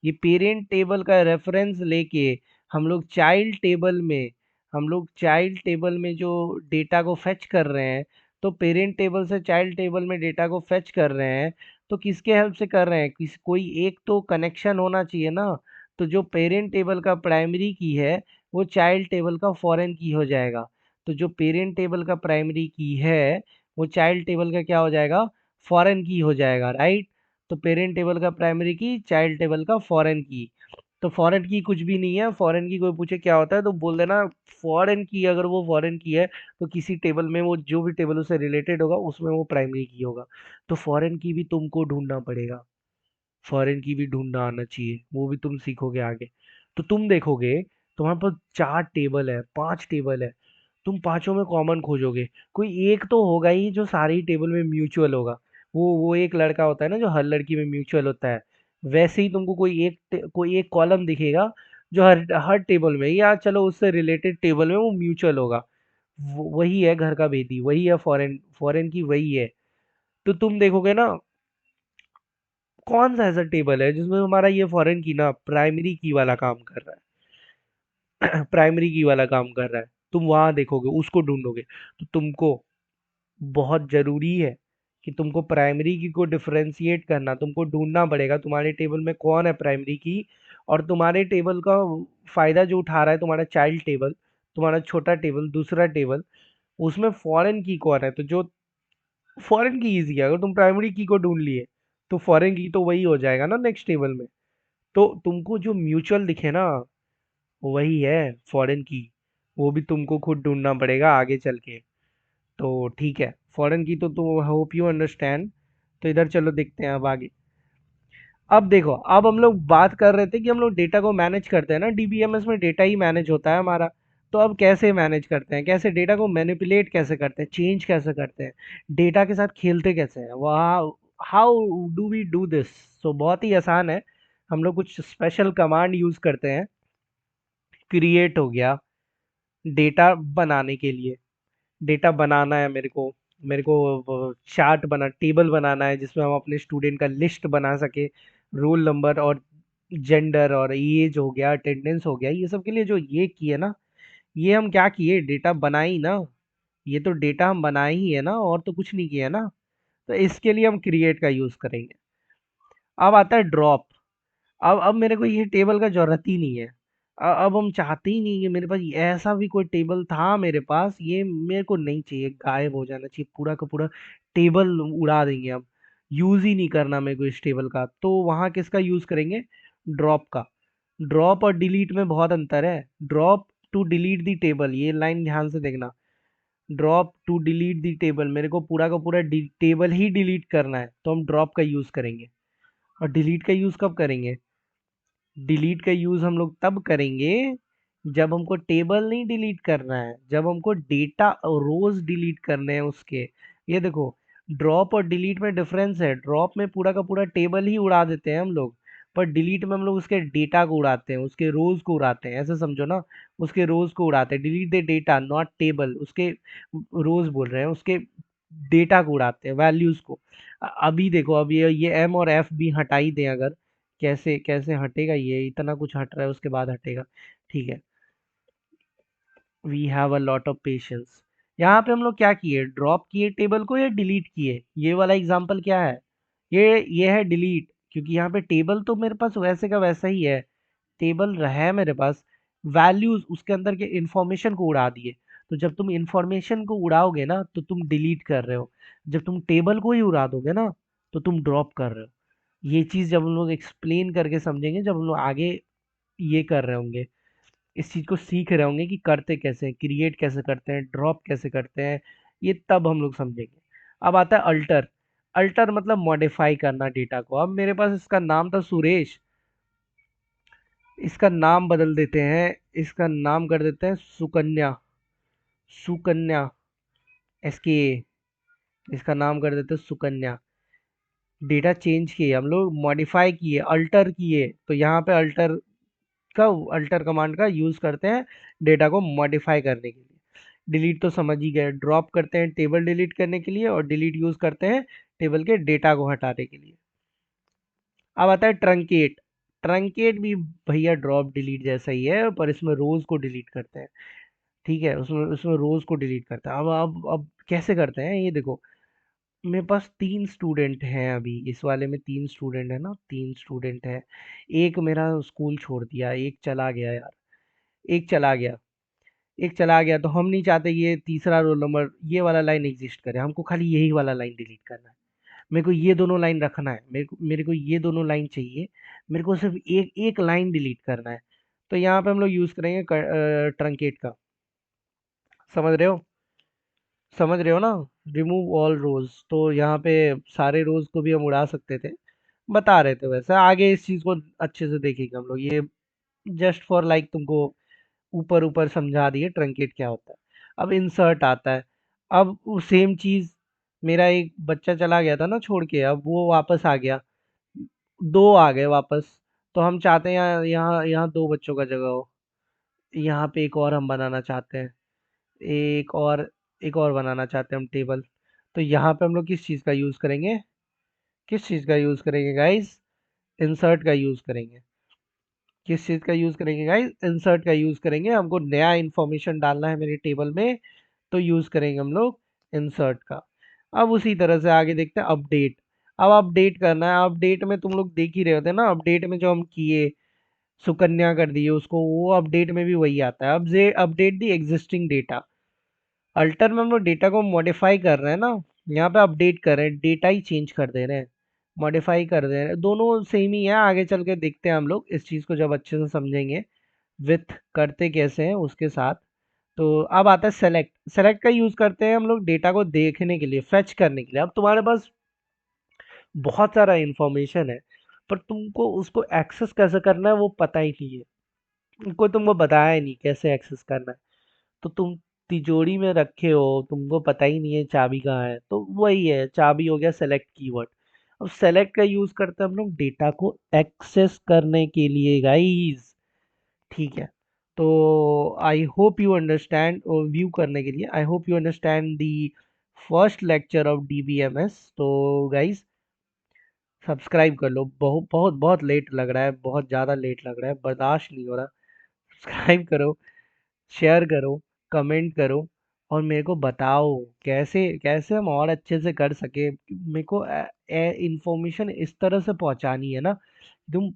ये पेरेंट टेबल का रेफरेंस लेके हम लोग चाइल्ड टेबल में, हम लोग चाइल्ड टेबल में जो डेटा को फेच कर रहे हैं, तो पेरेंट टेबल से चाइल्ड टेबल में डेटा को फेच कर रहे हैं। तो किसके हेल्प से कर रहे हैं? कोई एक तो कनेक्शन होना चाहिए ना। तो जो पेरेंट टेबल का प्राइमरी की है, वो चाइल्ड टेबल का फॉरेन की हो जाएगा। तो जो पेरेंट टेबल का प्राइमरी की है, वो चाइल्ड टेबल का क्या हो जाएगा? फॉरेन की हो जाएगा, राइट? तो पेरेंट टेबल का प्राइमरी की, चाइल्ड टेबल का फॉरेन की। तो फॉरेन की कुछ भी नहीं है, फॉरेन की कोई पूछे क्या होता है तो बोल देना फॉरेन की। अगर वो फॉरेन की है तो किसी टेबल में, वो जो भी टेबल उससे रिलेटेड होगा उसमें वो प्राइमरी की होगा। तो फॉरेन की भी तुमको ढूंढना पड़ेगा, फॉरेन की भी ढूंढना आना चाहिए, वो भी तुम सीखोगे आगे। तो तुम देखोगे तुम्हारे पास 4 टेबल है, 5 टेबल है, तुम पांचों में कॉमन खोजोगे। कोई एक तो होगा ही जो सारे ही टेबल में म्यूचुअल होगा। वो एक लड़का होता है ना जो हर लड़की में म्यूचुअल होता है। वैसे ही तुमको कोई एक कॉलम दिखेगा जो हर हर टेबल में, या चलो उससे रिलेटेड टेबल में वो म्यूचुअल होगा। वही है घर का बेदी, वही है फॉरेन, फॉरेन की वही है। तो तुम देखोगे ना, कौन सा ऐसा टेबल है जिसमें हमारा ये फॉरेन की ना प्राइमरी की वाला काम कर रहा है। प्राइमरी की वाला काम कर रहा है, तुम वहां देखोगे, उसको ढूंढोगे। तो तुमको बहुत जरूरी है कि तुमको प्राइमरी की को डिफरेंशिएट करना, तुमको ढूंढना पड़ेगा तुम्हारे टेबल में कौन है प्राइमरी की। और तुम्हारे टेबल का फायदा जो उठा रहा है तुम्हारा चाइल्ड टेबल, तुम्हारा छोटा टेबल, दूसरा टेबल, उसमें फॉरेन की कौन है। तो जो फॉरेन की इजी है, अगर तुम प्राइमरी की को ढूंढ लिए तो फॉरेन की तो वही हो जाएगा ना नेक्स्ट टेबल में। तो तुमको जो म्यूचुअल दिखे ना, वही है फॉरेन की। वो भी तुमको खुद ढूंढना पड़ेगा आगे चल के। तो ठीक है, फॉरेन की तो तुम होप यू अंडरस्टैंड। तो इधर चलो देखते हैं अब आगे। अब देखो, अब हम लोग बात कर रहे थे कि हम लोग डेटा को मैनेज करते हैं ना, डीबीएमएस में डेटा ही मैनेज होता है हमारा। तो अब कैसे मैनेज करते हैं, कैसे डेटा को मैनिपुलेट कैसे करते हैं, चेंज कैसे करते हैं, डेटा के साथ खेलते कैसे हैं, वहाँ how do we do this. So बहुत ही आसान है, हम लोग कुछ स्पेशल कमांड यूज करते हैं। क्रिएट हो गया डेटा बनाने के लिए। डेटा बनाना है मेरे को चार्ट बना टेबल बनाना है जिसमें हम अपने स्टूडेंट का लिस्ट बना सके, रोल नंबर और जेंडर और एज हो गया, अटेंडेंस हो गया, ये सब के लिए जो ये किए ना, ये हम क्या किए, डेटा बनाई ना। ये तो डेटा हम बनाए ही है ना, और तो कुछ नहीं किया ना। तो इसके लिए हम क्रिएट का यूज करेंगे। अब आता है ड्रॉप। अब मेरे को ये टेबल का जरूरत ही नहीं है। अब हम चाहते ही नहीं कि मेरे पास ऐसा भी कोई टेबल था मेरे पास, ये मेरे को नहीं चाहिए, गायब हो जाना चाहिए पूरा का पूरा। टेबल उड़ा देंगे हम, यूज ही नहीं करना मेरे को इस टेबल का। तो वहां किसका यूज करेंगे, ड्रॉप का। ड्रॉप और डिलीट में बहुत अंतर है। Drop to delete the table, ये लाइन ध्यान से देखना। Drop to delete the table, मेरे को पूरा का पूरा टेबल ही डिलीट करना है तो हम ड्रॉप का यूज करेंगे। और डिलीट का यूज कब करेंगे, डिलीट का यूज हम लोग तब करेंगे जब हमको टेबल नहीं डिलीट करना है, जब हमको डेटा रोज डिलीट करने हैं उसके। ये देखो, ड्रॉप और डिलीट में डिफरेंस है। ड्रॉप में पूरा का पूरा टेबल ही उड़ा देते हैं हम लोग, पर डिलीट में हम लोग उसके डेटा को उड़ाते हैं, उसके रोज को उड़ाते हैं, ऐसे समझो ना। उसके रोज को उड़ाते हैं, delete the data not table, उसके रोज बोल रहे हैं, उसके डेटा को उड़ाते हैं, वैल्यूज को। अभी देखो, अब ये एम और एफ भी हटाई दें अगर, कैसे कैसे हटेगा, ये इतना कुछ हट रहा है उसके बाद हटेगा। ठीक है, we have a lot of patience. यहाँ पे हम लोग क्या किए, ड्रॉप किए टेबल को या डिलीट किए। ये वाला एग्जांपल क्या है, ये है डिलीट, क्योंकि यहाँ पे टेबल तो मेरे पास वैसे का वैसा ही है। टेबल रहा है मेरे पास, वैल्यूज उसके अंदर के इंफॉर्मेशन को उड़ा दिए। तो जब तुम इंफॉर्मेशन को उड़ाओगे ना तो तुम डिलीट कर रहे हो, जब तुम टेबल को ही उड़ा दोगे ना तो तुम ड्रॉप कर रहे हो। ये चीज जब हम लोग एक्सप्लेन करके समझेंगे, जब हम लोग आगे ये कर रहे होंगे, इस चीज को सीख रहे होंगे कि करते कैसे हैं, क्रिएट कैसे करते हैं, ड्रॉप कैसे करते हैं, ये तब हम लोग समझेंगे। अब आता है अल्टर। अल्टर मतलब मॉडिफाई करना डेटा को। अब मेरे पास इसका नाम था सुरेश, इसका नाम बदल देते हैं, इसका नाम कर देते हैं सुकन्या। सुकन्या, SK, इसका नाम कर देते हैं सुकन्या। डेटा चेंज किए हम लोग, मॉडिफाई किए, अल्टर किए, तो यहाँ पे का अल्टर कमांड का यूज करते हैं डेटा को मॉडिफाई करने के लिए। डिलीट तो समझ ही गए, ड्रॉप करते हैं टेबल डिलीट करने के लिए, और डिलीट यूज करते हैं टेबल के डेटा को हटाने के लिए। अब आता है ट्रंकेट। ट्रंकेट भी भैया ड्रॉप डिलीट जैसा ही है, पर इसमें रोज को डिलीट करते हैं। ठीक है, उसमें उसमें रोज को डिलीट करते हैं। अब कैसे करते हैं ये देखो, मेरे पास 3 स्टूडेंट हैं, अभी इस वाले में 3 स्टूडेंट है ना, 3 स्टूडेंट है। एक मेरा स्कूल छोड़ दिया, एक चला गया यार, एक चला गया, एक चला गया। तो हम नहीं चाहते ये तीसरा रोल नंबर ये वाला लाइन एग्जिस्ट करे, हमको खाली यही वाला लाइन डिलीट करना है। मेरे को ये दोनों लाइन रखना है, मेरे को ये दोनों लाइन चाहिए। मेरे को सिर्फ एक एक लाइन डिलीट करना है। तो यहाँ पे हम लोग यूज करेंगे ट्रंकेट का। समझ रहे हो, समझ रहे हो ना। रिमूव ऑल रोज, तो यहाँ पे सारे रोज को भी हम उड़ा सकते थे, बता रहे थे। वैसे आगे इस चीज को अच्छे से देखेंगे हम लोग, ये जस्ट फॉर लाइक तुमको ऊपर ऊपर समझा दिए ट्रंकेट क्या होता है। अब इंसर्ट आता है। अब वो सेम चीज, मेरा एक बच्चा चला गया था ना छोड़ के, अब वो वापस आ गया, 2 आ गए वापस। तो हम चाहते हैं यहाँ यहाँ यहाँ 2 बच्चों का जगह हो, यहाँ पे एक और हम बनाना चाहते हैं, एक और, एक और बनाना चाहते हैं हम टेबल। तो यहाँ पे हम लोग किस चीज़ का यूज़ करेंगे, किस चीज़ का यूज़ करेंगे गाइस, इंसर्ट का यूज़ करेंगे। किस चीज़ का यूज़ करेंगे गाइस, इंसर्ट का यूज़ करेंगे। हमको नया इन्फॉर्मेशन डालना है मेरे टेबल में, तो यूज़ करेंगे हम लोग इंसर्ट का। अब उसी तरह से आगे देखते हैं अपडेट। अब अपडेट करना है, अपडेट में तुम लोग देख ही रहे होते हैं ना, अपडेट में जो हम किए, सुकन्या कर दिए उसको, वो अपडेट में भी वही आता है। अब जे update the existing data. Alter में हम लोग डेटा को मॉडिफाई कर रहे हैं ना, यहाँ पे अपडेट कर रहे हैं, डेटा ही चेंज कर दे रहे हैं, मॉडिफाई कर दे रहे हैं। दोनों सेम ही है, आगे चल के देखते हैं हम लोग इस चीज़ को जब अच्छे से समझेंगे विथ करते कैसे हैं उसके साथ। तो अब आता है सेलेक्ट। सेलेक्ट का यूज़ करते हैं हम लोग डेटा को देखने के लिए, फेच करने के लिए। अब तुम्हारे पास बहुत सारा इंफॉर्मेशन है, पर तुमको उसको एक्सेस कैसे करना है वो पता ही नहीं है, कोई तुमको बताया ही नहीं कैसे एक्सेस करना है। तो तुम तिजोरी में रखे हो, तुमको पता ही नहीं है चाबी कहाँ है, तो वही है, चाबी हो गया सेलेक्ट कीवर्ड। अब सेलेक्ट का यूज करते हैं हम लोग डेटा को एक्सेस करने के लिए गाइस। ठीक है, तो I hope you understand, view करने के लिए I hope you understand the first lecture of DBMS. तो गाइज सब्सक्राइब कर लो, बहुत बहुत बहुत लेट लग रहा है, बहुत ज़्यादा लेट लग रहा है, बर्दाश्त नहीं हो रहा। सब्सक्राइब करो, शेयर करो, कमेंट करो, और मेरे को बताओ कैसे कैसे हम और अच्छे से कर सके। मेरे को इंफॉर्मेशन इस तरह से पहुंचानी है ना, तुम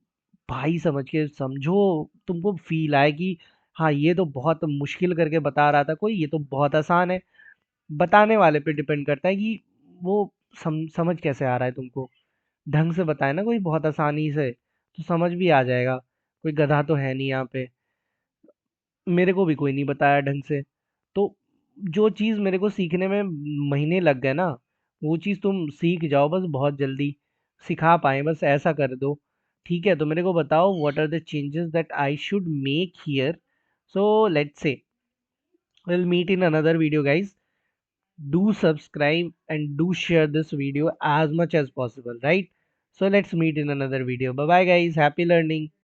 भाई समझ के समझो, तुमको फील आए कि हाँ ये तो बहुत मुश्किल करके बता रहा था कोई, ये तो बहुत आसान है। बताने वाले पे डिपेंड करता है कि वो समझ कैसे आ रहा है तुमको। ढंग से बताए ना कोई बहुत आसानी से, तो समझ भी आ जाएगा। कोई गधा तो है नहीं यहाँ पे, मेरे को भी कोई नहीं बताया ढंग से। तो जो चीज़ मेरे को सीखने में महीने लग गए ना, वो चीज़ तुम सीख जाओ बस बहुत जल्दी, सिखा पाए बस ऐसा कर दो। ठीक है, तो मेरे को बताओ what are the changes that I should make here. So let's say we'll meet in another video, guys. Do subscribe and do share this video as much as possible, right? So let's meet in another video. Bye bye, guys. Happy learning.